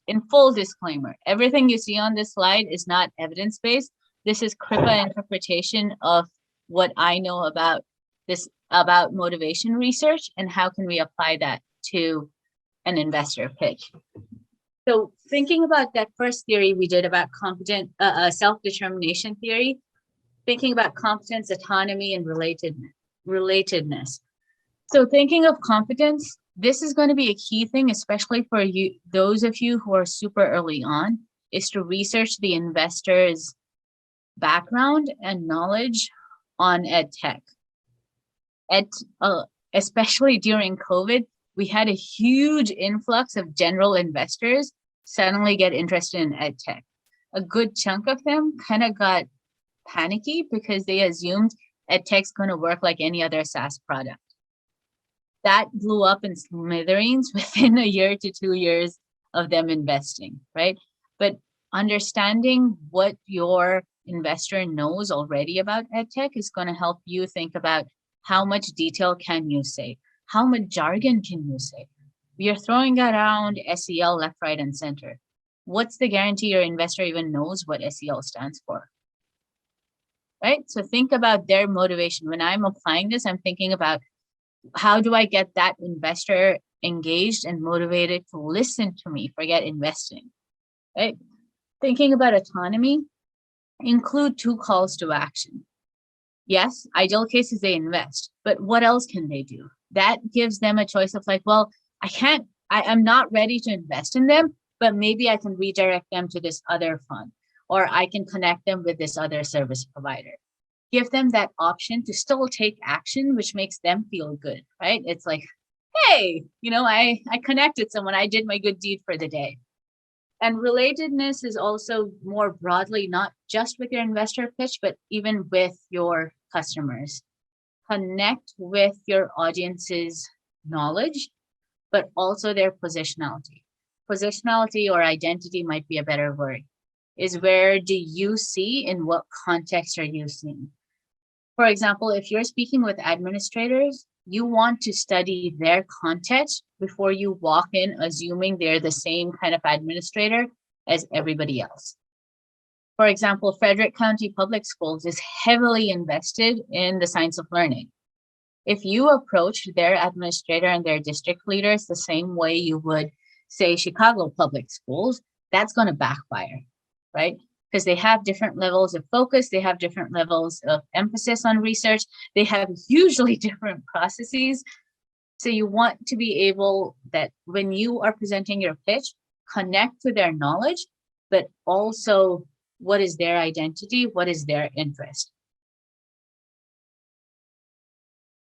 in full disclaimer, everything you see on this slide is not evidence-based. This is Kripa interpretation of what I know about this, about motivation research, and how can we apply that to an investor pitch. So thinking about that first theory we did about competent self-determination theory, thinking about competence, autonomy, and relatedness. So thinking of competence, this is going to be a key thing, especially for you, those of you who are super early on, is to research the investor's background and knowledge on ed tech. Especially during COVID, we had a huge influx of general investors suddenly get interested in ed tech. A good chunk of them kind of got panicky because they assumed ed tech's going to work like any other SaaS product. That blew up in smithereens within a year to 2 years of them investing, right? But understanding what your investor knows already about ed tech is going to help you think about how much detail can you say? How much jargon can you say? We are throwing around SEL left, right, and center. What's the guarantee your investor even knows what SEL stands for? Right? So think about their motivation. When I'm applying this, I'm thinking about how do I get that investor engaged and motivated to listen to me, forget investing, right? Thinking about autonomy, include 2 calls to action. Yes, ideal case is they invest, but what else can they do? That gives them a choice of like, well, I'm not ready to invest in them, but maybe I can redirect them to this other fund, or I can connect them with this other service provider. Give them that option to still take action, which makes them feel good, right? It's like, hey, I connected someone, I did my good deed for the day. And relatedness is also more broadly, not just with your investor pitch, but even with your customers. Connect with your audience's knowledge, but also their positionality. Positionality or identity might be a better word, is where do you see, in what context are you seeing? For example, if you're speaking with administrators, you want to study their context before you walk in assuming they're the same kind of administrator as everybody else. For example, Frederick County Public Schools is heavily invested in the science of learning. If you approach their administrator and their district leaders the same way you would, say, Chicago Public Schools, that's going to backfire, right? Because they have different levels of focus, they have different levels of emphasis on research, they have hugely different processes. So you want to be able that when you are presenting your pitch, connect to their knowledge, but also what is their identity, what is their interest.